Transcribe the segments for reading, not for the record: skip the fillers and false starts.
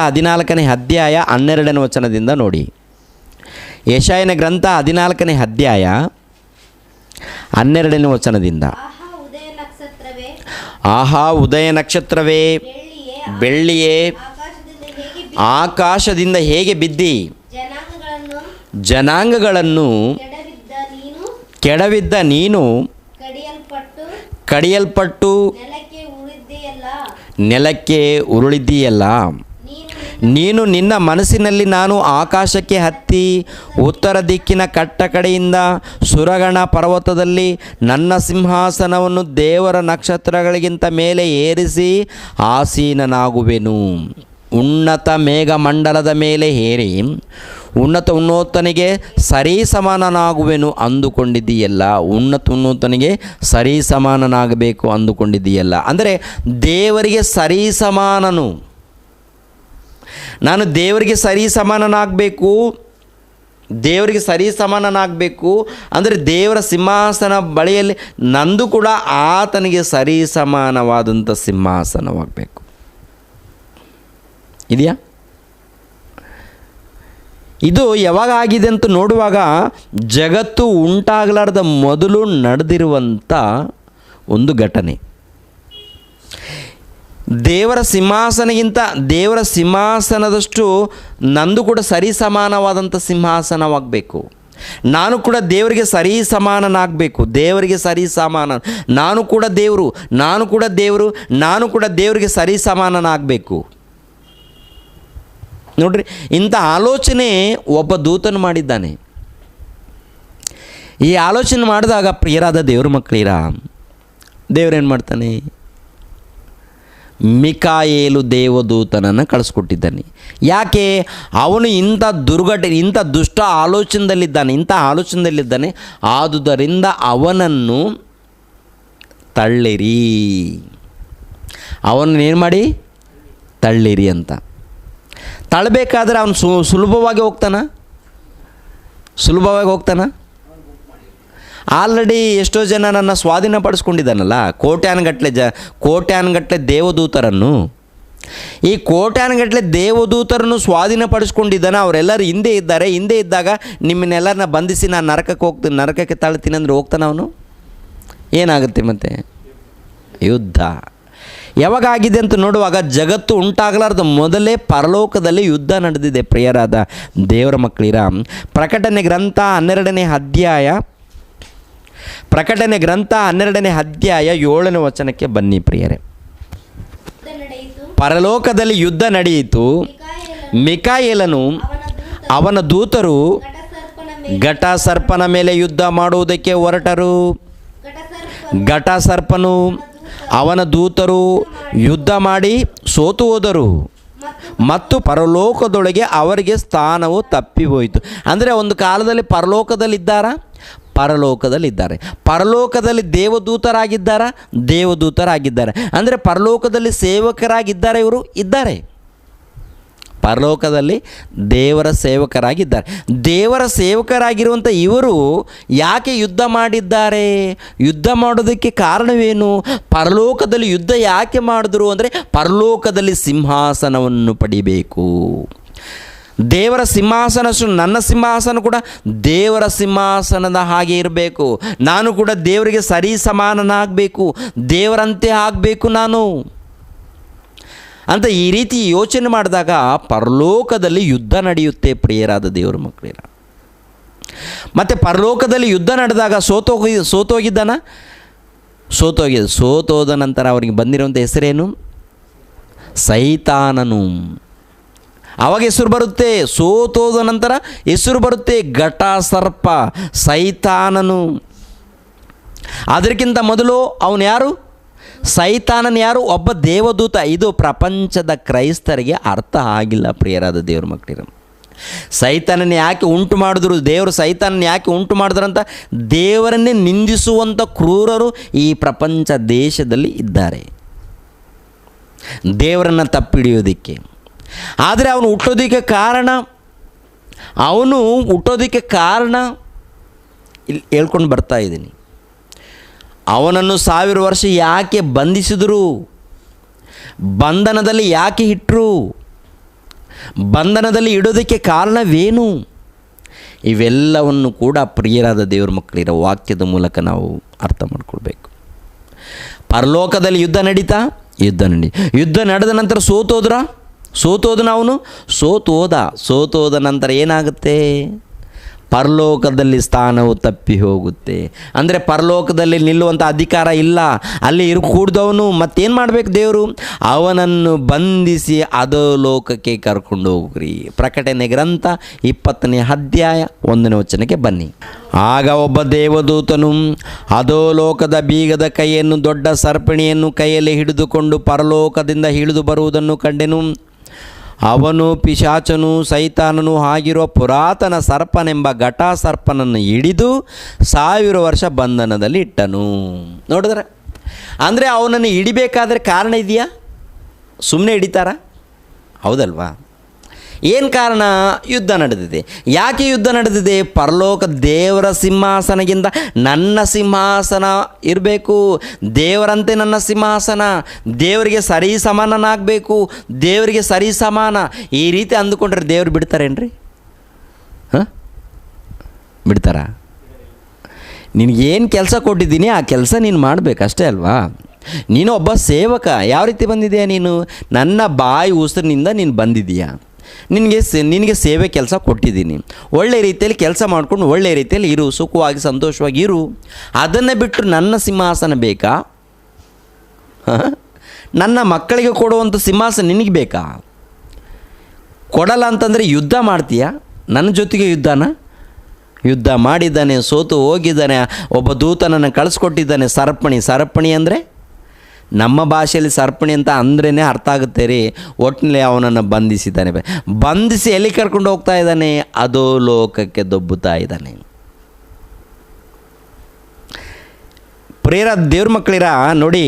14ನೇ ಅಧ್ಯಾಯ 12ನೇ ವಚನದಿಂದ ನೋಡಿ. ಯೆಶಾಯನ ಗ್ರಂಥ 14ನೇ ಅಧ್ಯಾಯ 12ನೇ ವಚನದಿಂದ. ಆಹಾ ಉದಯ ನಕ್ಷತ್ರವೇ, ಬೆಳ್ಳಿಯೇ, ಆಕಾಶದಿಂದ ಹೇಗೆ ಬಿದ್ದಿ ಜನಾಂಗಗಳನ್ನು ಕೆಡವಿದ್ದ ನೀನು ಕಡಿಯಲ್ಪಟ್ಟು ನೆಲಕ್ಕೆ ಉರುಳಿದ್ದೀಯಲ್ಲ. ನೀನು ನಿನ್ನ ಮನಸ್ಸಿನಲ್ಲಿ ನಾನು ಆಕಾಶಕ್ಕೆ ಹತ್ತಿ ಉತ್ತರ ದಿಕ್ಕಿನ ಕಟ್ಟ ಕಡೆಯಿಂದ ಸುರಗಣ ಪರ್ವತದಲ್ಲಿ ನನ್ನ ಸಿಂಹಾಸನವನ್ನು ದೇವರ ನಕ್ಷತ್ರಗಳಿಗಿಂತ ಮೇಲೆ ಏರಿಸಿ ಆಸೀನನಾಗುವೆನು. ಉನ್ನತ ಮೇಘಮಂಡಲದ ಮೇಲೆ ಏರಿ ಉನ್ನತನಿಗೆ ಸರಿಸಮಾನನಾಗುವೆನು ಅಂದುಕೊಂಡಿದ್ದೀಯಲ್ಲ. ಉನ್ನತನಿಗೆ ಸರಿಸಮಾನನಾಗಬೇಕು ಅಂದುಕೊಂಡಿದ್ದೀಯಲ್ಲ. ಅಂದರೆ ದೇವರಿಗೆ ಸರಿಸಮಾನನು. ನಾನು ದೇವರಿಗೆ ಸರಿಸಮಾನನಾಗಬೇಕು. ದೇವರಿಗೆ ಸರಿಸಮಾನನಾಗಬೇಕು ಅಂದರೆ ದೇವರ ಸಿಂಹಾಸನ ಬಳಿಯಲ್ಲಿ ನಂದು ಕೂಡ ಆತನಿಗೆ ಸರಿಸಮಾನವಾದಂಥ ಸಿಂಹಾಸನವಾಗಬೇಕು. ಇದೆಯಾ? ಇದು ಯಾವಾಗ ಆಗಿದೆ ಅಂತ ನೋಡುವಾಗ ಜಗತ್ತು ಉಂಟಾಗಲಾರ್ದ ಮೊದಲು ನಡೆದಿರುವಂಥ ಒಂದು ಘಟನೆ. ದೇವರ ಸಿಂಹಾಸನದಷ್ಟು ನಂದು ಕೂಡ ಸರಿಸಮಾನವಾದಂಥ ಸಿಂಹಾಸನವಾಗಬೇಕು. ನಾನು ಕೂಡ ದೇವರಿಗೆ ಸರಿಸಮಾನನಾಗಬೇಕು. ದೇವರಿಗೆ ಸರಿಸಮಾನ, ನಾನು ಕೂಡ ದೇವರು, ನಾನು ಕೂಡ ದೇವರು, ನಾನು ಕೂಡ ದೇವರಿಗೆ ಸರಿಸಮಾನನಾಗಬೇಕು. ನೋಡ್ರಿ, ಇಂಥ ಆಲೋಚನೆ ಒಬ್ಬ ದೂತನು ಮಾಡಿದ್ದಾನೆ. ಈ ಆಲೋಚನೆ ಮಾಡಿದಾಗ ಪ್ರಿಯರಾದ ದೇವ್ರ ಮಕ್ಕಳಿರ, ದೇವರೇನು ಮಾಡ್ತಾನೆ? ಮಿಕಾಯೇಲು ದೇವದೂತನನ್ನು ಕಳಿಸ್ಕೊಟ್ಟಿದ್ದಾನೆ. ಯಾಕೆ? ಅವನು ಇಂಥ ದುಷ್ಟ ಆಲೋಚನೆಯಲ್ಲಿದ್ದಾನೆ. ಆದುದರಿಂದ ಅವನನ್ನು ತಳ್ಳಿರಿ, ಅವನನ್ನೇನು ಮಾಡಿ ತಳ್ಳಿರಿ ಅಂತ. ತಳ್ಳಬೇಕಾದ್ರೆ ಅವನು ಸುಲಭವಾಗಿ ಹೋಗ್ತಾನ. ಆಲ್ರೆಡಿ ಎಷ್ಟೋ ಜನ ನನ್ನ ಸ್ವಾಧೀನಪಡಿಸ್ಕೊಂಡಿದ್ದಾನಲ್ಲ, ಕೋಟ್ಯಾನುಗಟ್ಟಲೆ ದೇವದೂತರನ್ನು. ಈ ಕೋಟ್ಯಾನುಗಟ್ಟಲೆ ದೇವದೂತರನ್ನು ಸ್ವಾಧೀನಪಡಿಸ್ಕೊಂಡಿದ್ದಾನೆ. ಅವರೆಲ್ಲರೂ ಹಿಂದೆ ಇದ್ದಾಗ ನಿಮ್ಮನ್ನೆಲ್ಲರನ್ನ ಬಂಧಿಸಿ ನಾನು ನರಕಕ್ಕೆ ತಳ್ತೀನಿ ಅಂದರೆ ಹೋಗ್ತಾನೆ ಅವನು? ಏನಾಗುತ್ತೆ ಮತ್ತೆ? ಯುದ್ಧ. ಯಾವಾಗ ಆಗಿದೆ ಅಂತ ನೋಡುವಾಗ ಜಗತ್ತು ಉಂಟಾಗಲಾರ್ದ ಮೊದಲೇ ಪರಲೋಕದಲ್ಲಿ ಯುದ್ಧ ನಡೆದಿದೆ. ಪ್ರಿಯರಾದ ದೇವರ ಮಕ್ಕಳಿರ, ಪ್ರಕಟಣೆ ಗ್ರಂಥ 12ನೇ ಅಧ್ಯಾಯ 7ನೇ ವಚನಕ್ಕೆ ಬನ್ನಿ ಪ್ರಿಯರೇ. ಪರಲೋಕದಲ್ಲಿ ಯುದ್ಧ ನಡೆಯಿತು. ಮಿಕಾಯೇಲನು ಅವನ ದೂತರು ಘಟ ಸರ್ಪನ ಮೇಲೆ ಯುದ್ಧ ಮಾಡುವುದಕ್ಕೆ ಹೊರಟರು. ಘಟ ಸರ್ಪನು ಅವನ ದೂತರು ಯುದ್ಧ ಮಾಡಿ ಸೋತು ಹೋದರು ಮತ್ತು ಪರಲೋಕದೊಳಗೆ ಅವರಿಗೆ ಸ್ಥಾನವು ತಪ್ಪಿ ಹೋಯಿತು. ಅಂದರೆ ಒಂದು ಕಾಲದಲ್ಲಿ ಪರಲೋಕದಲ್ಲಿದ್ದಾರೆ. ಪರಲೋಕದಲ್ಲಿ ದೇವದೂತರಾಗಿದ್ದಾರೆ. ಅಂದರೆ ಪರಲೋಕದಲ್ಲಿ ಸೇವಕರಾಗಿದ್ದಾರೆ. ಇವರು ಇದ್ದಾರೆ. ಪರಲೋಕದಲ್ಲಿ ದೇವರ ಸೇವಕರಾಗಿದ್ದಾರೆ. ದೇವರ ಸೇವಕರಾಗಿರುವಂಥ ಇವರು ಯಾಕೆ ಯುದ್ಧ ಮಾಡಿದ್ದಾರೆ? ಯುದ್ಧ ಮಾಡೋದಕ್ಕೆ ಕಾರಣವೇನು? ಪರಲೋಕದಲ್ಲಿ ಯುದ್ಧ ಯಾಕೆ ಮಾಡಿದ್ರು ಅಂದರೆ ಪರಲೋಕದಲ್ಲಿ ಸಿಂಹಾಸನವನ್ನು ಪಡಿಬೇಕು. ದೇವರ ಸಿಂಹಾಸನ, ನನ್ನ ಸಿಂಹಾಸನ ಕೂಡ ದೇವರ ಸಿಂಹಾಸನದ ಹಾಗೆ ಇರಬೇಕು. ನಾನು ಕೂಡ ದೇವರಿಗೆ ಸರಿಸಮಾನನಾಗಬೇಕು, ದೇವರಂತೆ ಆಗಬೇಕು ನಾನು ಅಂತ ಈ ರೀತಿ ಯೋಚನೆ ಮಾಡಿದಾಗ ಪರಲೋಕದಲ್ಲಿ ಯುದ್ಧ ನಡೆಯುತ್ತೆ ಪ್ರಿಯರಾದ ದೇವರ ಮಕ್ಕಳಿರ. ಮತ್ತು ಪರಲೋಕದಲ್ಲಿ ಯುದ್ಧ ನಡೆದಾಗ ಸೋತೋದ ನಂತರ ಅವರಿಗೆ ಬಂದಿರುವಂಥ ಹೆಸರೇನು? ಸೈತಾನನು. ಆವಾಗ ಹೆಸರು ಬರುತ್ತೆ. ಸೋತೋದ ನಂತರ ಹೆಸರು ಬರುತ್ತೆ ಘಟ ಸರ್ಪ, ಸೈತಾನನು. ಅದಕ್ಕಿಂತ ಮೊದಲು ಅವನು ಯಾರು? ಸೈತಾನನ ಯಾರು? ಒಬ್ಬ ದೇವದೂತ. ಇದು ಪ್ರಪಂಚದ ಕ್ರೈಸ್ತರಿಗೆ ಅರ್ಥ ಆಗಿಲ್ಲ ಪ್ರಿಯರಾದ ದೇವ್ರ ಮಕ್ಕಳಿರ. ಸೈತಾನನ ಯಾಕೆ ಉಂಟು ಮಾಡಿದ್ರು? ದೇವರು ಸೈತಾನನ ಯಾಕೆ ಉಂಟು ಮಾಡಿದ್ರಂತ ದೇವರನ್ನೇ ನಿಂದಿಸುವಂಥ ಕ್ರೂರರು ಈ ಪ್ರಪಂಚ ದೇಶದಲ್ಲಿ ಇದ್ದಾರೆ, ದೇವರನ್ನು ತಪ್ಪಿಡಿಯೋದಕ್ಕೆ. ಆದರೆ ಅವನು ಹುಟ್ಟೋದಕ್ಕೆ ಕಾರಣ ಇಲ್ಲಿ ಹೇಳ್ಕೊಂಡು ಬರ್ತಾ ಇದ್ದೀನಿ. ಅವನನ್ನು 1000 ವರ್ಷ ಯಾಕೆ ಬಂಧಿಸಿದರು? ಬಂಧನದಲ್ಲಿ ಯಾಕೆ ಇಟ್ಟರು? ಬಂಧನದಲ್ಲಿ ಇಡೋದಕ್ಕೆ ಕಾರಣವೇನು? ಇವೆಲ್ಲವನ್ನು ಕೂಡ ಪ್ರಿಯರಾದ ದೇವರ ಮಕ್ಕಳಿರೋ ವಾಕ್ಯದ ಮೂಲಕ ನಾವು ಅರ್ಥ ಮಾಡ್ಕೊಳ್ಬೇಕು. ಪರಲೋಕದಲ್ಲಿ ಯುದ್ಧ ಯುದ್ಧ ನಡೆದ ನಂತರ ಸೋತೋದನ ಅವನು ಸೋತೋದ ನಂತರ ಏನಾಗುತ್ತೆ? ಪರಲೋಕದಲ್ಲಿ ಸ್ಥಾನವು ತಪ್ಪಿ ಹೋಗುತ್ತೆ. ಅಂದರೆ ಪರಲೋಕದಲ್ಲಿ ನಿಲ್ಲುವಂಥ ಅಧಿಕಾರ ಇಲ್ಲ, ಅಲ್ಲಿ ಕೂಡ್ದವನು ಮತ್ತೇನು ಮಾಡಬೇಕು? ದೇವರು ಅವನನ್ನು ಬಂಧಿಸಿ ಅಧೋಲೋಕಕ್ಕೆ ಕರ್ಕೊಂಡು ಹೋಗ್ರಿ. ಪ್ರಕಟಣೆ ಗ್ರಂಥ 20ನೇ ಅಧ್ಯಾಯ 1ನೇ ವಚನಕ್ಕೆ ಬನ್ನಿ. ಆಗ ಒಬ್ಬ ದೇವದೂತನು ಅಧೋಲೋಕದ ಬೀಗದ ಕೈಯನ್ನು ದೊಡ್ಡ ಸರ್ಪಣಿಯನ್ನು ಕೈಯಲ್ಲಿ ಹಿಡಿದುಕೊಂಡು ಪರಲೋಕದಿಂದ ಇಳಿದು ಬರುವುದನ್ನು ಕಂಡೆನು. ಅವನು ಪಿಶಾಚನು ಸೈತಾನನು ಆಗಿರುವ ಪುರಾತನ ಸರ್ಪನೆಂಬ ಘಟಾಸರ್ಪನನ್ನು ಹಿಡಿದು 1000 ವರ್ಷ ಬಂಧನದಲ್ಲಿ ಇಟ್ಟನು. ನೋಡಿದ್ರೆ, ಅಂದರೆ ಅವನನ್ನು ಹಿಡಿಬೇಕಾದ್ರೆ ಕಾರಣ ಇದೆಯಾ? ಸುಮ್ಮನೆ ಹಿಡಿತಾರ? ಹೌದಲ್ವಾ? ಏನು ಕಾರಣ? ಯುದ್ಧ ನಡೆದಿದೆ. ಯಾಕೆ ಯುದ್ಧ ನಡೆದಿದೆ? ಪರಲೋಕ ದೇವರ ಸಿಂಹಾಸನಗಿಂತ ನನ್ನ ಸಿಂಹಾಸನ ಇರಬೇಕು, ದೇವರಂತೆ ನನ್ನ ಸಿಂಹಾಸನ, ದೇವರಿಗೆ ಸರಿ ಸಮಾನನಾಗಬೇಕು, ದೇವರಿಗೆ ಸರಿ ಸಮಾನ. ಈ ರೀತಿ ಅಂದುಕೊಂಡ್ರೆ ದೇವ್ರು ಬಿಡ್ತಾರೇನ್ರಿ? ಬಿಡ್ತಾರಾ? ನಿನಗೇನು ಕೆಲಸ ಕೊಟ್ಟಿದ್ದೀನಿ ಆ ಕೆಲಸ ನೀನು ಮಾಡಬೇಕು ಅಷ್ಟೇ ಅಲ್ವಾ? ನೀನು ಒಬ್ಬ ಸೇವಕ. ಯಾವ ರೀತಿ ಬಂದಿದೆಯಾ ನೀನು? ನನ್ನ ಬಾಯಿ ಉಸಿರಿನಿಂದ ನೀನು ಬಂದಿದೀಯಾ. ನಿನಗೆ ಸೇವೆ ಕೆಲಸ ಕೊಟ್ಟಿದ್ದೀನಿ. ಒಳ್ಳೆ ರೀತಿಯಲ್ಲಿ ಕೆಲಸ ಮಾಡಿಕೊಂಡು ಒಳ್ಳೆ ರೀತಿಯಲ್ಲಿ ಇರು, ಸುಖವಾಗಿ ಸಂತೋಷವಾಗಿ ಇರು. ಅದನ್ನು ಬಿಟ್ಟು ನನ್ನ ಸಿಂಹಾಸನ ಬೇಕಾ? ನನ್ನ ಮಕ್ಕಳಿಗೆ ಕೊಡುವಂಥ ಸಿಂಹಾಸನ ನಿನಗೆ ಬೇಕಾ? ಕೊಡಲ್ಲ ಅಂತಂದರೆ ಯುದ್ಧ ಮಾಡ್ತೀಯಾ? ನನ್ನ ಜೊತೆಗೆ ಯುದ್ಧ ಮಾಡಿದ್ದಾನೆ, ಸೋತು ಹೋಗಿದ್ದಾನೆ. ಒಬ್ಬ ದೂತನನ್ನು ಕಳಿಸ್ಕೊಟ್ಟಿದ್ದಾನೆ. ಸರಪಣಿ ಅಂದರೆ ನಮ್ಮ ಭಾಷೆಯಲ್ಲಿ ಸರ್ಪಣಿ ಅಂತ ಅಂದ್ರೇ ಅರ್ಥ ಆಗುತ್ತೆ ರೀ. ಒಟ್ಟಿನಲ್ಲಿ ಅವನನ್ನು ಬಂಧಿಸಿ ಎಲ್ಲಿ ಕರ್ಕೊಂಡು ಹೋಗ್ತಾ ಇದ್ದಾನೆ? ಅಧೋಲೋಕಕ್ಕೆ ದೊಬ್ಬುತ್ತಾ ಇದ್ದಾನೆ. ಪ್ರಿಯರ ದೇವ್ರ ಮಕ್ಕಳಿರ ನೋಡಿ,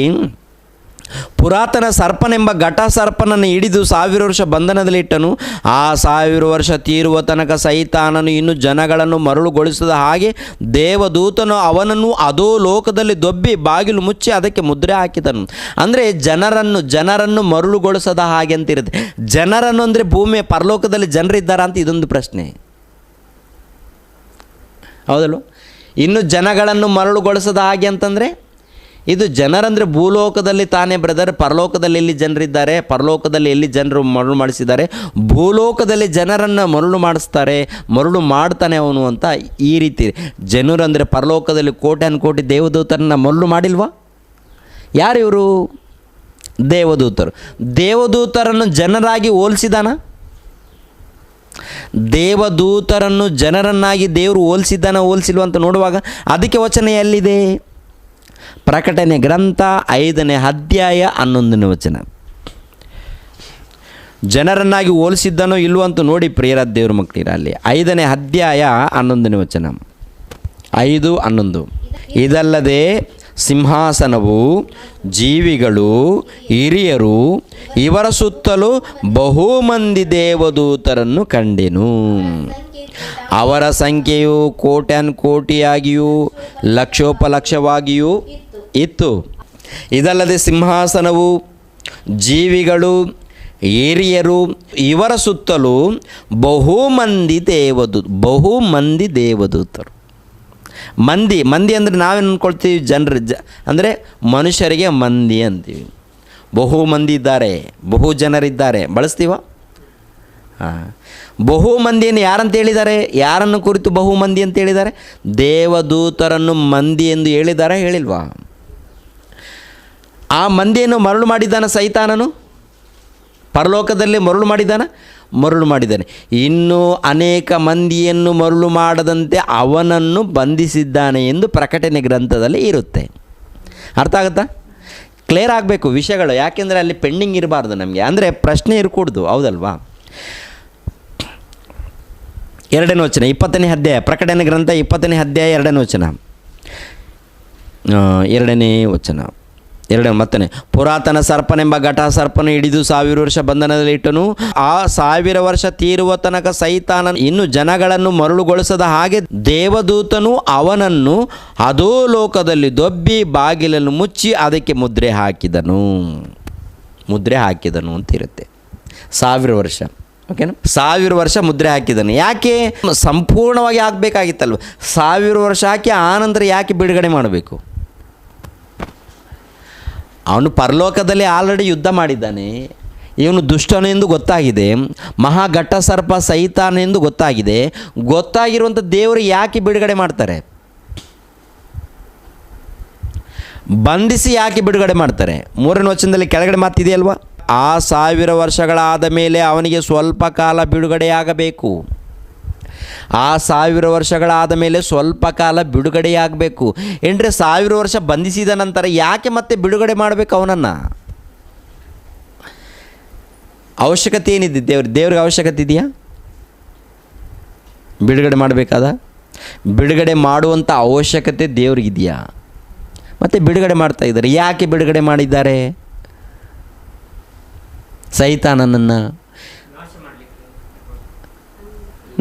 ಪುರಾತನ ಸರ್ಪನೆಂಬ ಘಟಾಸರ್ಪನನ್ನು ಹಿಡಿದು 1000 ವರ್ಷ ಬಂಧನದಲ್ಲಿ ಇಟ್ಟನು. ಆ 1000 ವರ್ಷ ತೀರುವ ತನಕ ಸೈತಾನನು ಇನ್ನು ಜನಗಳನ್ನು ಮರಳುಗೊಳಿಸದ ಹಾಗೆ ದೇವದೂತನು ಅವನನ್ನು ಅಧೋಲೋಕದಲ್ಲಿ ದೊಬ್ಬಿ ಬಾಗಿಲು ಮುಚ್ಚಿ ಅದಕ್ಕೆ ಮುದ್ರೆ ಹಾಕಿದನು. ಅಂದರೆ ಜನರನ್ನು ಮರಳುಗೊಳಿಸದ ಹಾಗೆ ಅಂತಿರುತ್ತೆ. ಜನರನ್ನು ಅಂದರೆ ಭೂಮಿಯ ಪರಲೋಕದಲ್ಲಿ ಜನರಿದ್ದಾರಾ ಅಂತ ಇದೊಂದು ಪ್ರಶ್ನೆ. ಹೌದಲ್ವ? ಇನ್ನು ಜನಗಳನ್ನು ಮರಳುಗೊಳಿಸದ ಹಾಗೆ ಅಂತಂದರೆ ಇದು ಜನರಂದರೆ ಭೂಲೋಕದಲ್ಲಿ ತಾನೇ ಬ್ರದರ್. ಪರಲೋಕದಲ್ಲಿ ಎಲ್ಲಿ ಜನರಿದ್ದಾರೆ? ಪರಲೋಕದಲ್ಲಿ ಎಲ್ಲಿ ಜನರು ಮರಳು ಮಾಡಿಸಿದ್ದಾರೆ? ಭೂಲೋಕದಲ್ಲಿ ಜನರನ್ನು ಮರಳು ಮಾಡ್ತಾನೆ ಅವನು ಅಂತ ಈ ರೀತಿ. ಜನರಂದರೆ ಪರಲೋಕದಲ್ಲಿ ಕೋಟಿ ದೇವದೂತರನ್ನು ಮರಳು ಮಾಡಿಲ್ವಾ? ಯಾರು ಇವರು? ದೇವದೂತರನ್ನು ಜನರಾಗಿ ಹೋಲಿಸಿದಾನ? ದೇವದೂತರನ್ನು ಜನರನ್ನಾಗಿ ದೇವರು ಹೋಲಿಸಿಲ್ವ ಅಂತ ನೋಡುವಾಗ ಅದಕ್ಕೆ ವಚನ ಎಲ್ಲಿದೆ? ಪ್ರಕಟಣೆ ಗ್ರಂಥ 5ನೇ ಅಧ್ಯಾಯ 11ನೇ ವಚನ. ಜನರನ್ನಾಗಿ ಹೋಲಿಸಿದ್ದನೋ ಇಲ್ವೋ ಅಂತ ನೋಡಿ ಪ್ರಿಯರ ದೇವ್ರ ಮಕ್ಕಳಿರ. ಅಲ್ಲಿ 5ನೇ ಅಧ್ಯಾಯ 11ನೇ ವಚನ. 5:11. ಇದಲ್ಲದೆ ಸಿಂಹಾಸನವು, ಜೀವಿಗಳು, ಹಿರಿಯರು, ಇವರ ಸುತ್ತಲೂ ಬಹು ಮಂದಿ ದೇವದೂತರನ್ನು ಕಂಡೆನು. ಅವರ ಸಂಖ್ಯೆಯು ಕೋಟ್ಯಾನುಕೋಟಿಯಾಗಿಯೂ ಲಕ್ಷೋಪಲಕ್ಷವಾಗಿಯೂ ಇತ್ತು. ಇದಲ್ಲದೆ ಸಿಂಹಾಸನವು, ಜೀವಿಗಳು, ಹಿರಿಯರು, ಇವರ ಸುತ್ತಲೂ ಬಹು ಮಂದಿ ದೇವದೂತರು. ಮಂದಿ ಅಂದರೆ ನಾವೇನು ಅಂದ್ಕೊಳ್ತೀವಿ? ಅಂದರೆ ಮನುಷ್ಯರಿಗೆ ಮಂದಿ ಅಂತೀವಿ. ಬಹು ಮಂದಿ ಇದ್ದಾರೆ, ಬಹು ಜನರಿದ್ದಾರೆ ಬಳಸ್ತೀವ? ಬಹು ಮಂದಿಯನ್ನು ಯಾರಂತ ಹೇಳಿದ್ದಾರೆ? ಯಾರನ್ನು ಕುರಿತು ಬಹು ಮಂದಿ ಅಂತ ಹೇಳಿದ್ದಾರೆ? ದೇವದೂತರನ್ನು ಮಂದಿ ಎಂದು ಹೇಳಿಲ್ವಾ? ಆ ಮಂದಿಯನ್ನು ಮರಳು ಮಾಡಿದ್ದಾನ ಸೈತಾನನು? ಪರಲೋಕದಲ್ಲಿ ಮರಳು ಮಾಡಿದ್ದಾನೆ. ಇನ್ನೂ ಅನೇಕ ಮಂದಿಯನ್ನು ಮರಳು ಮಾಡದಂತೆ ಅವನನ್ನು ಬಂಧಿಸಿದ್ದಾನೆ ಎಂದು ಪ್ರಕಟಣೆ ಗ್ರಂಥದಲ್ಲಿ ಇರುತ್ತೆ. ಅರ್ಥ ಆಗುತ್ತಾ? ಕ್ಲಿಯರ್ ಆಗಬೇಕು ವಿಷಯಗಳು. ಯಾಕೆಂದರೆ ಅಲ್ಲಿ ಪೆಂಡಿಂಗ್ ಇರಬಾರ್ದು ನಮಗೆ, ಅಂದರೆ ಪ್ರಶ್ನೆ ಇರಕೂಡ್ದು. ಹೌದಲ್ವಾ? 2ನೇ ವಚನ 20ನೇ ಅಧ್ಯಾಯ, ಪ್ರಕಟಣೆ ಗ್ರಂಥ 20ನೇ ಅಧ್ಯಾಯ 2ನೇ ವಚನ. 2ನೇ ವಚನ ಮತ್ತನೇ. ಪುರಾತನ ಸರ್ಪನೆಂಬ ಘಟಾಸರ್ಪನ ಹಿಡಿದು 1000 ವರ್ಷ ಬಂಧನದಲ್ಲಿ ಇಟ್ಟನು. ಆ 1000 ವರ್ಷ ತೀರುವ ತನಕ ಸೈತಾನನು ಇನ್ನು ಜನಗಳನ್ನು ಮರಳುಗೊಳಿಸದ ಹಾಗೆ ದೇವದೂತನು ಅವನನ್ನು ಅಧೋಲೋಕದಲ್ಲಿ ದೊಬ್ಬಿ ಬಾಗಿಲನ್ನು ಮುಚ್ಚಿ ಅದಕ್ಕೆ ಮುದ್ರೆ ಹಾಕಿದನು ಅಂತಿರುತ್ತೆ. 1000 ವರ್ಷ. ಓಕೆನಾ. 1000 ವರ್ಷ ಮುದ್ರೆ ಹಾಕಿದ್ದಾನೆ. ಯಾಕೆ? ಸಂಪೂರ್ಣವಾಗಿ ಆಗಬೇಕಾಗಿತ್ತಲ್ವ. 1000 ವರ್ಷ ಹಾಕಿ ಆನಂತರ ಯಾಕೆ ಬಿಡುಗಡೆ ಮಾಡಬೇಕು? ಅವನು ಪರಲೋಕದಲ್ಲಿ ಆಲ್ರೆಡಿ ಯುದ್ಧ ಮಾಡಿದ್ದಾನೆ. ಇವನು ದುಷ್ಟನೆಂದು ಗೊತ್ತಾಗಿದೆ, ಮಹಾಘಟ್ಟ ಸರ್ಪ ಸೈತಾನೆಂದು ಗೊತ್ತಾಗಿದೆ. ಗೊತ್ತಾಗಿರುವಂಥ ದೇವರು ಯಾಕೆ ಬಿಡುಗಡೆ ಮಾಡ್ತಾರೆ? ಬಂಧಿಸಿ ಯಾಕೆ ಬಿಡುಗಡೆ ಮಾಡ್ತಾರೆ? 3ನೇ ವಚನದಲ್ಲಿ ಕೆಳಗಡೆ ಮಾತಿದೆಯಲ್ವಾ, ಆ 1000 ವರ್ಷಗಳಾದ ಮೇಲೆ ಅವನಿಗೆ ಸ್ವಲ್ಪ ಕಾಲ ಬಿಡುಗಡೆಯಾಗಬೇಕು. ಆ 1000 ವರ್ಷಗಳಾದ ಮೇಲೆ ಸ್ವಲ್ಪ ಕಾಲ ಬಿಡುಗಡೆಯಾಗಬೇಕು. ಏನ್ರಿ 1000 ವರ್ಷ ಬಂಧಿಸಿದ ನಂತರ ಯಾಕೆ ಮತ್ತೆ ಬಿಡುಗಡೆ ಮಾಡಬೇಕು ಅವನನ್ನು? ಅವಶ್ಯಕತೆ ಏನಿದೆ? ದೇವ್ರಿಗೆ ಅವಶ್ಯಕತೆ ಇದೆಯಾ ಬಿಡುಗಡೆ ಮಾಡಬೇಕಾದ? ಬಿಡುಗಡೆ ಮಾಡುವಂಥ ಅವಶ್ಯಕತೆ ದೇವ್ರಿಗಿದೆಯಾ? ಮತ್ತು ಬಿಡುಗಡೆ ಮಾಡ್ತಾ ಇದ್ದಾರೆ. ಯಾಕೆ ಬಿಡುಗಡೆ ಮಾಡಿದ್ದಾರೆ? ಸೈತಾನನನ್ನು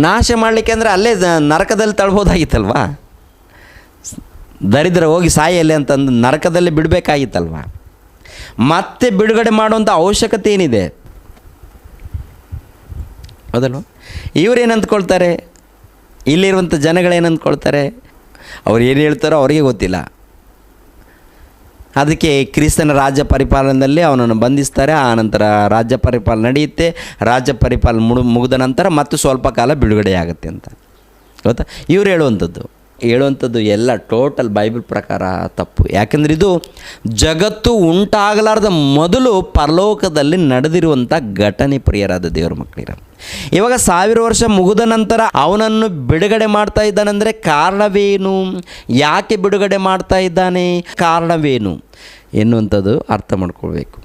ನಾಶ ಮಾಡಲಿಕ್ಕೆ. ಅಂದರೆ ಅಲ್ಲೇ ನರಕದಲ್ಲಿ ತಳ್ಬೋದಾಗಿತ್ತಲ್ವಾ? ದರಿದ್ರ ಹೋಗಿ ಸಾಯಲ್ಲೇ ಅಂತಂದು ನರಕದಲ್ಲಿ ಬಿಡಬೇಕಾಗಿತ್ತಲ್ವ. ಮತ್ತೆ ಬಿಡುಗಡೆ ಮಾಡುವಂಥ ಅವಶ್ಯಕತೆ ಏನಿದೆ? ಹೌದಲ್ವ? ಇವರೇನು ಅಂದ್ಕೊಳ್ತಾರೆ? ಇಲ್ಲಿರುವಂಥ ಜನಗಳೇನು ಅಂದ್ಕೊಳ್ತಾರೆ? ಅವ್ರು ಏನು ಹೇಳ್ತಾರೋ ಅವರಿಗೆ ಗೊತ್ತಿಲ್ಲ. ಅದಕ್ಕೆ ಕ್ರಿಸ್ತನ ರಾಜ್ಯ ಪರಿಪಾಲನೆಯಲ್ಲಿ ಅವನನ್ನು ಬಂಧಿಸ್ತಾರೆ. ಆ ನಂತರ ರಾಜ್ಯ ಪರಿಪಾಲನೆ ನಡೆಯುತ್ತೆ. ರಾಜ್ಯ ಪರಿಪಾಲನೆ ಮುಗಿದ ನಂತರ ಮತ್ತು ಸ್ವಲ್ಪ ಕಾಲ ಬಿಡುಗಡೆಯಾಗುತ್ತೆ ಅಂತ ಗೊತ್ತಾ? ಇವ್ರು ಹೇಳುವಂಥದ್ದು ಎಲ್ಲ ಟೋಟಲ್ ಬೈಬಲ್ ಪ್ರಕಾರ ತಪ್ಪು. ಯಾಕೆಂದರೆ ಇದು ಜಗತ್ತು ಉಂಟಾಗಲಾರ್ದ ಮೊದಲು ಪರಲೋಕದಲ್ಲಿ ನಡೆದಿರುವಂಥ ಘಟನೆ. ಪ್ರಿಯರಾದ ದೇವರ ಮಕ್ಕಳಿರ, ಇವಾಗ 1000 ವರ್ಷ ಮುಗಿದ ನಂತರ ಅವನನ್ನು ಬಿಡುಗಡೆ ಮಾಡ್ತಾ ಇದ್ದಾನೆಂದರೆ ಕಾರಣವೇನು? ಯಾಕೆ ಬಿಡುಗಡೆ ಮಾಡ್ತಾ ಇದ್ದಾನೆ? ಕಾರಣವೇನು ಎನ್ನುವಂಥದ್ದು ಅರ್ಥ ಮಾಡ್ಕೊಳ್ಬೇಕು.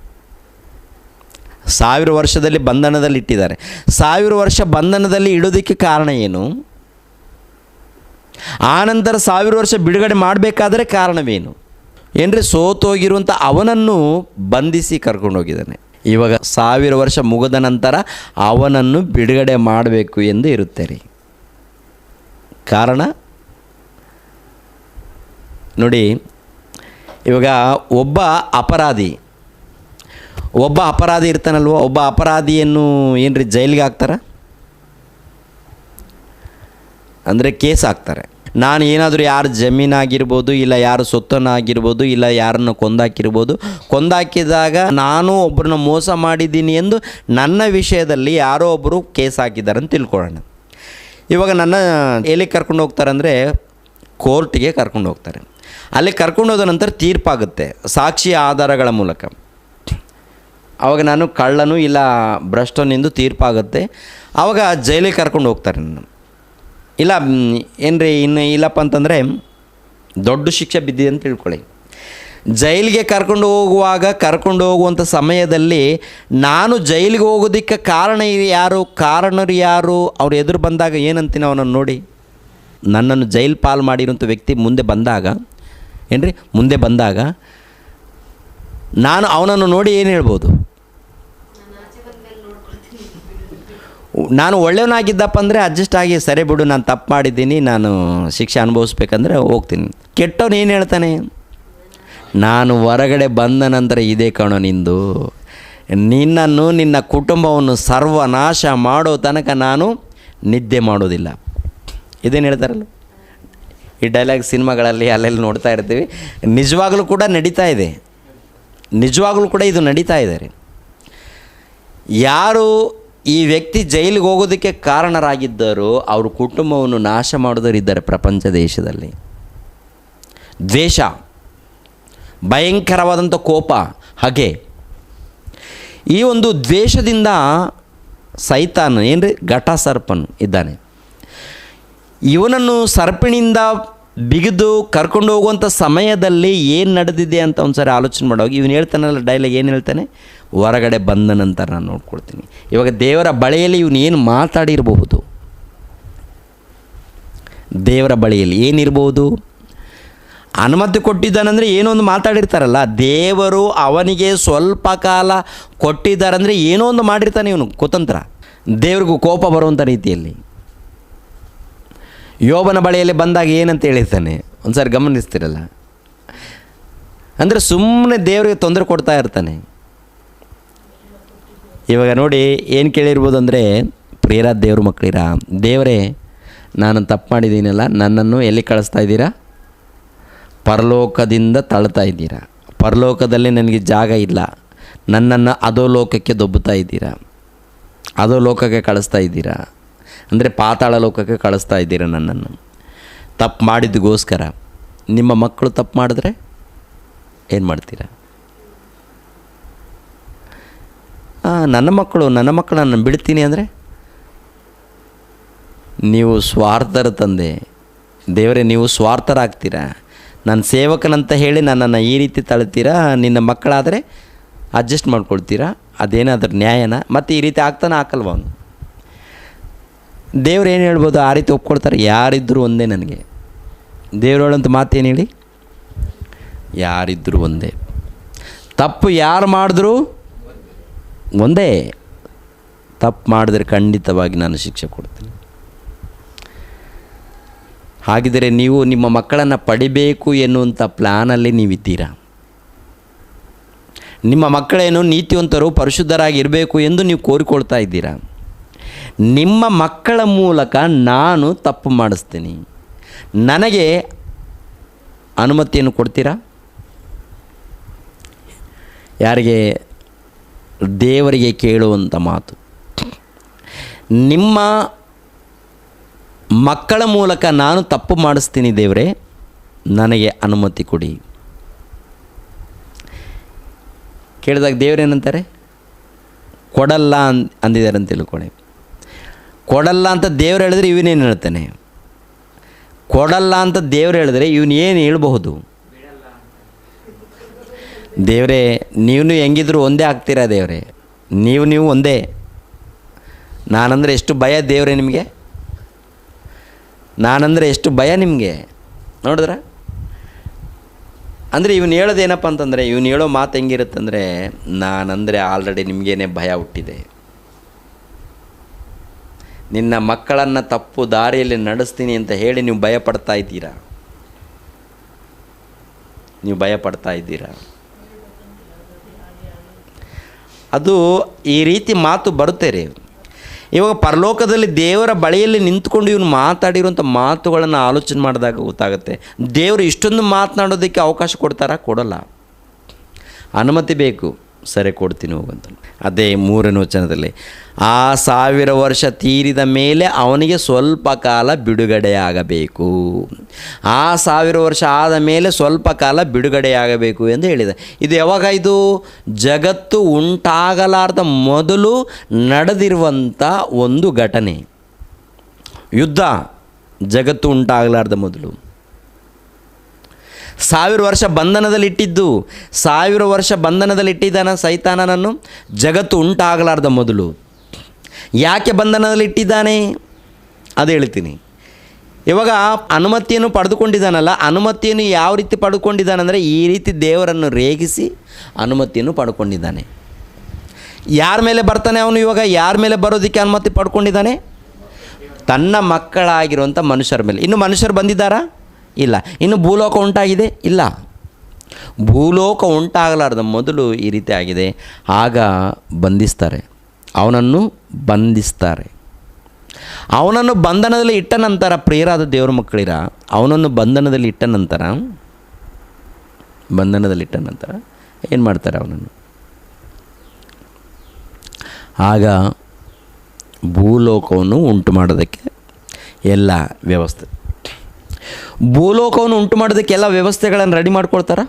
1000 ವರ್ಷದಲ್ಲಿ ಬಂಧನದಲ್ಲಿ ಇಟ್ಟಿದ್ದಾರೆ. 1000 ವರ್ಷ ಬಂಧನದಲ್ಲಿ ಇಡೋದಕ್ಕೆ ಕಾರಣ ಏನು? ಆನಂತರ 1000 ವರ್ಷ ಬಿಡುಗಡೆ ಮಾಡಬೇಕಾದ್ರೆ ಕಾರಣವೇನು? ಏನ್ರಿ ಸೋತೋಗಿರುವಂಥ ಅವನನ್ನು ಬಂಧಿಸಿ ಕರ್ಕೊಂಡೋಗಿದ್ದಾನೆ. ಇವಾಗ 1000 ವರ್ಷ ಮುಗಿದ ನಂತರ ಅವನನ್ನು ಬಿಡುಗಡೆ ಮಾಡಬೇಕು ಎಂದು ಇರುತ್ತೆ ರೀ. ಕಾರಣ ನೋಡಿ, ಇವಾಗ ಒಬ್ಬ ಅಪರಾಧಿ ಇರ್ತಾನಲ್ವ, ಒಬ್ಬ ಅಪರಾಧಿಯನ್ನು ಏನ್ರಿ ಜೈಲಿಗೆ ಹಾಕ್ತಾರ? ಅಂದರೆ ಕೇಸ್ ಹಾಕ್ತಾರೆ. ನಾನು ಏನಾದರೂ ಯಾರು ಜಮೀನಾಗಿರ್ಬೋದು, ಇಲ್ಲ ಯಾರು ಸೊತ್ತನ್ನಾಗಿರ್ಬೋದು, ಇಲ್ಲ ಯಾರನ್ನು ಕೊಂದಾಕಿದಾಗ ನಾನು ಒಬ್ಬರನ್ನ ಮೋಸ ಮಾಡಿದ್ದೀನಿ ಎಂದು ನನ್ನ ವಿಷಯದಲ್ಲಿ ಯಾರೋ ಒಬ್ಬರು ಕೇಸ್ ಹಾಕಿದ್ದಾರೆ ಅಂತ ತಿಳ್ಕೊಳ್ಳೋಣ. ಇವಾಗ ನನ್ನ ಎಲ್ಲಿ ಕರ್ಕೊಂಡು ಹೋಗ್ತಾರೆ ಅಂದರೆ ಕೋರ್ಟಿಗೆ ಕರ್ಕೊಂಡು ಹೋಗ್ತಾರೆ. ಅಲ್ಲಿ ಕರ್ಕೊಂಡು ಹೋದ ನಂತರ ತೀರ್ಪಾಗುತ್ತೆ ಸಾಕ್ಷಿ ಆಧಾರಗಳ ಮೂಲಕ. ಆವಾಗ ನಾನು ಕಳ್ಳನು ಇಲ್ಲ ಭ್ರಷ್ಟನೆಂದು ತೀರ್ಪಾಗುತ್ತೆ. ಆವಾಗ ಜೈಲಿಗೆ ಕರ್ಕೊಂಡು ಹೋಗ್ತಾರೆ. ಇಲ್ಲ ಏನ್ರಿ ಇನ್ನು ಇಲ್ಲಪ್ಪ ಅಂತಂದರೆ ದೊಡ್ಡ ಶಿಕ್ಷೆ ಬಿದ್ದಿದೆ ಅಂತ ತಿಳ್ಕೊಳ್ಳಿ. ಜೈಲಿಗೆ ಕರ್ಕೊಂಡು ಹೋಗುವಂಥ ಸಮಯದಲ್ಲಿ ನಾನು ಜೈಲಿಗೆ ಹೋಗೋದಕ್ಕೆ ಕಾರಣರು ಯಾರು ಅವ್ರು ಎದುರು ಬಂದಾಗ ಏನಂತೀನಿ ಅವನನ್ನು ನೋಡಿ? ನನ್ನನ್ನು ಜೈಲು ಪಾಲು ಮಾಡಿರೋಂಥ ವ್ಯಕ್ತಿ ಮುಂದೆ ಬಂದಾಗ ನಾನು ಅವನನ್ನು ನೋಡಿ ಏನು ಹೇಳ್ಬೋದು? ನಾನು ಒಳ್ಳೆಯವನಾಗಿದ್ದಪ್ಪ ಅಂದರೆ ಅಡ್ಜಸ್ಟ್ ಆಗಿ ಸರಿ ಬಿಡು, ನಾನು ತಪ್ಪು ಮಾಡಿದ್ದೀನಿ, ನಾನು ಶಿಕ್ಷೆ ಅನುಭವಿಸ್ಬೇಕಂದ್ರೆ ಹೋಗ್ತೀನಿ. ಕೆಟ್ಟವನು ಏನು ಹೇಳ್ತಾನೆ? ನಾನು ಹೊರಗಡೆ ಬಂದ ನಂತರ ಇದೇ ಕಣೋ ನಿಂದು, ನಿನ್ನನ್ನು ನಿನ್ನ ಕುಟುಂಬವನ್ನು ಸರ್ವನಾಶ ಮಾಡೋ ತನಕ ನಾನು ನಿದ್ದೆ ಮಾಡೋದಿಲ್ಲ. ಇದೇನು ಹೇಳ್ತಾರಲ್ಲ ಈ ಡೈಲಾಗ್, ಸಿನಿಮಾಗಳಲ್ಲಿ ಅಲ್ಲೆಲ್ಲಿ ನೋಡ್ತಾ ಇರ್ತೀವಿ. ನಿಜವಾಗಲೂ ಕೂಡ ನಡೀತಾ ಇದೆ. ಇದು ನಡೀತಾ ಇದೆ ರೀ. ಯಾರು ಈ ವ್ಯಕ್ತಿ ಜೈಲಿಗೆ ಹೋಗೋದಕ್ಕೆ ಕಾರಣರಾಗಿದ್ದರು ಅವ್ರ ಕುಟುಂಬವನ್ನು ನಾಶ ಮಾಡೋದವರು ಇದ್ದಾರೆ ಪ್ರಪಂಚ ದೇಶದಲ್ಲಿ. ದ್ವೇಷ, ಭಯಂಕರವಾದಂಥ ಕೋಪ, ಹಾಗೆ ಈ ಒಂದು ದ್ವೇಷದಿಂದ ಸೈತಾನ್ ಏನ್ರಿ ಘಟಸರ್ಪನು ಇದ್ದಾನೆ. ಇವನನ್ನು ಸರ್ಪಿಣಿಂದ ಬಿಗಿದು ಕರ್ಕೊಂಡು ಹೋಗುವಂಥ ಸಮಯದಲ್ಲಿ ಏನು ನಡೆದಿದೆ ಅಂತ ಒಂದು ಸಾರಿ ಆಲೋಚನೆ ಮಾಡೋಗಿ ಇವನು ಹೇಳ್ತಾನಲ್ಲ ಡೈಲಾಗ್, ಏನು ಹೇಳ್ತಾನೆ? ಹೊರಗಡೆ ಬಂದ ನಂತರ ನಾನು ನೋಡ್ಕೊಳ್ತೀನಿ. ಇವಾಗ ದೇವರ ಬಳಿಯಲ್ಲಿ ಇವನು ಏನು ಮಾತಾಡಿರಬಹುದು? ದೇವರ ಬಳಿಯಲ್ಲಿ ಏನಿರ್ಬೋದು? ಅನುಮತಿ ಕೊಟ್ಟಿದ್ದಾನಂದರೆ ಏನೋ ಒಂದು ಮಾತಾಡಿರ್ತಾರಲ್ಲ. ದೇವರು ಅವನಿಗೆ ಸ್ವಲ್ಪ ಕಾಲ ಕೊಟ್ಟಿದ್ದಾರಂದರೆ ಏನೋ ಒಂದು ಮಾಡಿರ್ತಾನೆ ಇವನು ಕುತಂತ್ರ, ದೇವ್ರಿಗೂ ಕೋಪ ಬರುವಂಥ ರೀತಿಯಲ್ಲಿ. ಯೋಬನ ಬಳಿಯಲ್ಲಿ ಬಂದಾಗ ಏನಂತ ಹೇಳಿರ್ತಾನೆ ಒಂದು ಸಾರಿ ಗಮನಿಸ್ತಿರಲ್ಲ? ಅಂದರೆ ಸುಮ್ಮನೆ ದೇವರಿಗೆ ತೊಂದರೆ ಕೊಡ್ತಾ ಇರ್ತಾನೆ. ಇವಾಗ ನೋಡಿ ಏನು ಕೇಳಿರ್ಬೋದು ಅಂದರೆ, ಪ್ರಿಯರ ದೇವ್ರ ಮಕ್ಕಳಿರ, ದೇವರೇ ನಾನು ತಪ್ಪು ಮಾಡಿದ್ದೀನಲ್ಲ, ನನ್ನನ್ನು ಎಲ್ಲಿ ಕಳಿಸ್ತಾ ಇದ್ದೀರಾ? ಪರಲೋಕದಿಂದ ತಳ್ತಾ ಇದ್ದೀರಾ. ಪರಲೋಕದಲ್ಲಿ ನನಗೆ ಜಾಗ ಇಲ್ಲ, ನನ್ನನ್ನು ಅಧೋಲೋಕಕ್ಕೆ ದೊಬ್ಬುತ್ತಾ ಇದ್ದೀರಾ, ಅಧೋಲೋಕಕ್ಕೆ ಕಳಿಸ್ತಾ ಇದ್ದೀರಾ, ಅಂದರೆ ಪಾತಾಳ ಲೋಕಕ್ಕೆ ಕಳಿಸ್ತಾ ಇದ್ದೀರಾ ನನ್ನನ್ನು. ತಪ್ಪು ಮಾಡಿದ್ದಗೋಸ್ಕರ ನಿಮ್ಮ ಮಕ್ಕಳು ತಪ್ಪು ಮಾಡಿದ್ರೆ ಏನು ಮಾಡ್ತೀರಾ? ನನ್ನ ಮಕ್ಕಳನ್ನು ಬಿಡ್ತೀನಿ ಅಂದರೆ ನೀವು ಸ್ವಾರ್ಥರ ತಂದೆ. ದೇವರೇ, ನೀವು ಸ್ವಾರ್ಥರಾಗ್ತೀರಾ. ನಾನು ಸೇವಕನಂತ ಹೇಳಿ ನನ್ನನ್ನು ಈ ರೀತಿ ತಳ್ತೀರಾ. ನಿನ್ನ ಮಕ್ಕಳಾದರೆ ಅಡ್ಜಸ್ಟ್ ಮಾಡ್ಕೊಳ್ತೀರಾ. ಅದೇನಾದ್ರೂ ನ್ಯಾಯನ? ಮತ್ತು ಈ ರೀತಿ ಆಗ್ತಾನೆ ಹಾಕಲ್ವ ಅವನು? ದೇವ್ರು ಏನು ಹೇಳ್ಬೋದು? ಆ ರೀತಿ ಒಪ್ಕೊಳ್ತಾರೆ. ಯಾರಿದ್ದರೂ ಒಂದೇ ನನಗೆ. ದೇವರೊಳಂತ ಮಾತೇನು ಹೇಳಿ? ಯಾರಿದ್ದರೂ ಒಂದೇ. ತಪ್ಪು ಯಾರು ಮಾಡಿದ್ರು ಒಂದೇ. ತಪ್ಪು ಮಾಡಿದ್ರೆ ಖಂಡಿತವಾಗಿ ನಾನು ಶಿಕ್ಷೆ ಕೊಡ್ತೀನಿ. ಹಾಗಿದ್ದರೆ ನೀವು ನಿಮ್ಮ ಮಕ್ಕಳನ್ನು ಪಡಿಬೇಕು ಎನ್ನುವಂಥ ಪ್ಲ್ಯಾನಲ್ಲಿ ನೀವಿದ್ದೀರಾ. ನಿಮ್ಮ ಮಕ್ಕಳೇನು ನೀತಿವಂತರು, ಪರಿಶುದ್ಧರಾಗಿರಬೇಕು ಎಂದು ನೀವು ಕೋರಿಕೊಳ್ತಾ ಇದ್ದೀರಾ. ನಿಮ್ಮ ಮಕ್ಕಳ ಮೂಲಕ ನಾನು ತಪ್ಪು ಮಾಡಿಸ್ತೀನಿ, ನನಗೆ ಅನುಮತಿಯನ್ನು ಕೊಡ್ತೀರಾ? ಯಾರಿಗೆ? ದೇವರಿಗೆ ಕೇಳುವಂಥ ಮಾತು. ನಿಮ್ಮ ಮಕ್ಕಳ ಮೂಲಕ ನಾನು ತಪ್ಪು ಮಾಡಿಸ್ತೀನಿ ದೇವರೇ, ನನಗೆ ಅನುಮತಿ ಕೊಡಿ. ಕೇಳಿದಾಗ ದೇವರೇನಂತಾರೆ? ಕೊಡಲ್ಲ ಅಂದಿದ್ದಾರೆ ಅಂತ ತಿಳ್ಕೊಳ್ಳಿ. ಕೊಡಲ್ಲ ಅಂತ ದೇವ್ರು ಹೇಳಿದ್ರೆ ಇವನೇನು ಹೇಳ್ತಾನೆ? ಕೊಡಲ್ಲ ಅಂತ ದೇವ್ರು ಹೇಳಿದ್ರೆ ಇವನು ಏನು ಹೇಳ್ಬಹುದು? ದೇವರೇ, ನೀವು ಹೆಂಗಿದ್ರು ಒಂದೇ ಆಗ್ತೀರಾ ದೇವರೇ, ನೀವು ಒಂದೇ. ನಾನಂದರೆ ಎಷ್ಟು ಭಯ ದೇವರೇ ನಿಮಗೆ, ನಾನಂದರೆ ಎಷ್ಟು ಭಯ ನಿಮಗೆ. ನೋಡಿದ್ರ? ಅಂದರೆ ಇವನು ಹೇಳೋದೇನಪ್ಪ ಅಂತಂದರೆ, ಇವನು ಹೇಳೋ ಮಾತು ಹೆಂಗಿರುತ್ತಂದರೆ, ನಾನಂದರೆ ಆಲ್ರೆಡಿ ನಿಮಗೇನೆ ಭಯ ಹುಟ್ಟಿದೆ. ನಿನ್ನ ಮಕ್ಕಳನ್ನು ತಪ್ಪು ದಾರಿಯಲ್ಲಿ ನಡೆಸ್ತೀನಿ ಅಂತ ಹೇಳಿ ನೀವು ಭಯಪಡ್ತಾ ಇದ್ದೀರಾ. ನೀವು ಭಯಪಡ್ತಾ ಇದ್ದೀರಾ. ಅದು ಈ ರೀತಿ ಮಾತು ಬರುತ್ತೆ ರೀ. ಇವಾಗ ಪರಲೋಕದಲ್ಲಿ ದೇವರ ಬಳಿಯಲ್ಲಿ ನಿಂತ್ಕೊಂಡು ಇವನು ಮಾತಾಡಿರುವಂಥ ಮಾತುಗಳನ್ನು ಆಲೋಚನೆ ಮಾಡಿದಾಗ ಗೊತ್ತಾಗುತ್ತೆ, ದೇವರು ಇಷ್ಟೊಂದು ಮಾತನಾಡೋದಕ್ಕೆ ಅವಕಾಶ ಕೊಡ್ತಾರಾ? ಕೊಡೋಲ್ಲ. ಅನುಮತಿ ಬೇಕು. ಸರಿ, ಕೊಡ್ತೀನಿ ಹೋಗಂತ. ಅದೇ 3ನೇ ವಚನದಲ್ಲಿ, ಆ 1000 ವರ್ಷ ತೀರಿದ ಮೇಲೆ ಅವನಿಗೆ ಸ್ವಲ್ಪ ಕಾಲ ಬಿಡುಗಡೆಯಾಗಬೇಕು. ಆ 1000 ವರ್ಷ ಆದ ಮೇಲೆ ಸ್ವಲ್ಪ ಕಾಲ ಬಿಡುಗಡೆಯಾಗಬೇಕು ಎಂದು ಹೇಳಿದೆ. ಇದು ಯಾವಾಗ? ಇದು ಜಗತ್ತು ಉಂಟಾಗಲಾರ್ದ ಮೊದಲು ನಡೆದಿರುವಂಥ ಒಂದು ಘಟನೆ. ಯುದ್ಧ ಜಗತ್ತು ಉಂಟಾಗಲಾರ್ದ ಮೊದಲು. 1000 ವರ್ಷ ಬಂಧನದಲ್ಲಿಟ್ಟಿದ್ದು, 1000 ವರ್ಷ ಬಂಧನದಲ್ಲಿಟ್ಟಿದ್ದಾನ ಸೈತಾನನನ್ನು ಜಗತ್ತು ಉಂಟಾಗಲಾರ್ದ ಮೊದಲು. ಯಾಕೆ ಬಂಧನದಲ್ಲಿಟ್ಟಿದ್ದಾನೆ ಅದು ಹೇಳ್ತೀನಿ. ಇವಾಗ ಅನುಮತಿಯನ್ನು ಪಡೆದುಕೊಂಡಿದ್ದಾನಲ್ಲ, ಅನುಮತಿಯನ್ನು ಯಾವ ರೀತಿ ಪಡ್ಕೊಂಡಿದ್ದಾನಂದರೆ, ಈ ರೀತಿ ದೇವರನ್ನು ರೇಗಿಸಿ ಅನುಮತಿಯನ್ನು ಪಡ್ಕೊಂಡಿದ್ದಾನೆ. ಯಾರ ಮೇಲೆ ಬರ್ತಾನೆ ಅವನು? ಇವಾಗ ಯಾರ ಮೇಲೆ ಬರೋದಕ್ಕೆ ಅನುಮತಿ ಪಡ್ಕೊಂಡಿದ್ದಾನೆ? ತನ್ನ ಮಕ್ಕಳಾಗಿರುವಂಥ ಮನುಷ್ಯರ ಮೇಲೆ. ಇನ್ನು ಮನುಷ್ಯರು ಬಂದಿದ್ದಾರಾ? ಇಲ್ಲ. ಇನ್ನು ಭೂಲೋಕ ಉಂಟಾಗಿದೆ? ಇಲ್ಲ. ಭೂಲೋಕ ಉಂಟಾಗಲಾರ್ದ ಮೊದಲು ಈ ರೀತಿ ಆಗಿದೆ. ಆಗ ಬಂಧಿಸ್ತಾರೆ, ಅವನನ್ನು ಬಂಧಿಸ್ತಾರೆ. ಅವನನ್ನು ಬಂಧನದಲ್ಲಿ ಇಟ್ಟ ನಂತರ, ಪ್ರಿಯರಾದ ದೇವರ ಮಕ್ಕಳಿರ, ಅವನನ್ನು ಬಂಧನದಲ್ಲಿ ಇಟ್ಟ ನಂತರ ಏನು ಮಾಡ್ತಾರೆ? ಅವನನ್ನು ಆಗ ಭೂಲೋಕವನ್ನು ಉಂಟು ಮಾಡೋದಕ್ಕೆ ಎಲ್ಲ ವ್ಯವಸ್ಥೆ, ಭೂಲೋಕವನ್ನು ಉಂಟು ಮಾಡೋದಕ್ಕೆ ಎಲ್ಲ ವ್ಯವಸ್ಥೆಗಳನ್ನು ರೆಡಿ ಮಾಡ್ಕೊಳ್ತಾರ.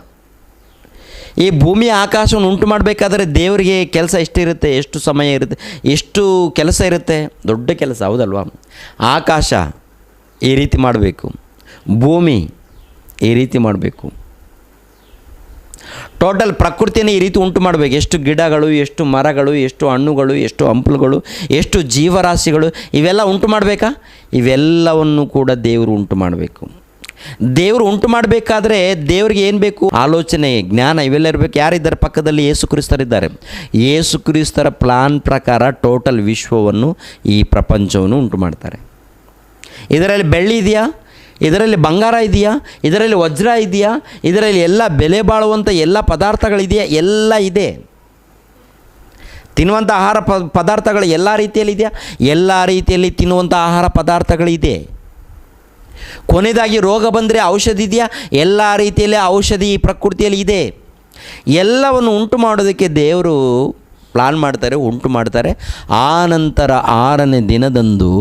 ಈ ಭೂಮಿಯ ಆಕಾಶವನ್ನು ಉಂಟು ಮಾಡಬೇಕಾದ್ರೆ ದೇವರಿಗೆ ಕೆಲಸ ಎಷ್ಟಿರುತ್ತೆ, ಎಷ್ಟು ಸಮಯ ಇರುತ್ತೆ, ಎಷ್ಟು ಕೆಲಸ ಇರುತ್ತೆ? ದೊಡ್ಡ ಕೆಲಸ, ಹೌದಲ್ವಾ? ಆಕಾಶ ಈ ರೀತಿ ಮಾಡಬೇಕು, ಭೂಮಿ ಈ ರೀತಿ ಮಾಡಬೇಕು, ಟೋಟಲ್ ಪ್ರಕೃತಿಯನ್ನು ಈ ರೀತಿ ಉಂಟು ಮಾಡಬೇಕು. ಎಷ್ಟು ಗಿಡಗಳು, ಎಷ್ಟು ಮರಗಳು, ಎಷ್ಟು ಹಣ್ಣುಗಳು, ಎಷ್ಟು ಹಂಪಲುಗಳು, ಎಷ್ಟು ಜೀವರಾಶಿಗಳು, ಇವೆಲ್ಲ ಉಂಟು ಮಾಡಬೇಕಾ? ಇವೆಲ್ಲವನ್ನು ಕೂಡ ದೇವರು ಉಂಟು ಮಾಡಬೇಕು. ದೇವರು ಉಂಟು ಮಾಡಬೇಕಾದ್ರೆ ದೇವರಿಗೆ ಏನು ಬೇಕು? ಆಲೋಚನೆ, ಜ್ಞಾನ, ಇವೆಲ್ಲ ಇರಬೇಕು. ಯಾರಿದ್ದಾರೆ ಪಕ್ಕದಲ್ಲಿ? ಯೇಸು ಕ್ರಿಸ್ತರಿದ್ದಾರೆ. ಯೇಸು ಕ್ರಿಸ್ತರ ಪ್ಲಾನ್ ಪ್ರಕಾರ ಟೋಟಲ್ ವಿಶ್ವವನ್ನು, ಈ ಪ್ರಪಂಚವನ್ನು ಉಂಟು ಮಾಡ್ತಾರೆ. ಇದರಲ್ಲಿ ಬೆಳ್ಳಿ ಇದೆಯಾ? ಇದರಲ್ಲಿ ಬಂಗಾರ ಇದೆಯಾ? ಇದರಲ್ಲಿ ವಜ್ರ ಇದೆಯಾ? ಇದರಲ್ಲಿ ಎಲ್ಲ ಬೆಲೆ ಬಾಳುವಂಥ ಎಲ್ಲ ಪದಾರ್ಥಗಳಿದೆಯಾ? ಎಲ್ಲ ಇದೆ. ತಿನ್ನುವಂಥ ಆಹಾರ ಪದಾರ್ಥಗಳು ಎಲ್ಲ ರೀತಿಯಲ್ಲಿ ಇದೆಯಾ? ಎಲ್ಲ ರೀತಿಯಲ್ಲಿ ತಿನ್ನುವಂಥ ಆಹಾರ ಪದಾರ್ಥಗಳಿದೆ. ಕೊನೆಯದಾಗಿ ರೋಗ ಬಂದರೆ ಔಷಧಿ ಇದೆಯಾ? ಎಲ್ಲ ರೀತಿಯಲ್ಲಿ ಔಷಧಿ ಈ ಪ್ರಕೃತಿಯಲ್ಲಿ ಇದೆ. ಎಲ್ಲವನ್ನು ಉಂಟು ಮಾಡೋದಕ್ಕೆ ದೇವರು ಪ್ಲಾನ್ ಮಾಡ್ತಾರೆ, ಉಂಟು ಮಾಡ್ತಾರೆ. ಆ ನಂತರ 6ನೇ ದಿನದಂದು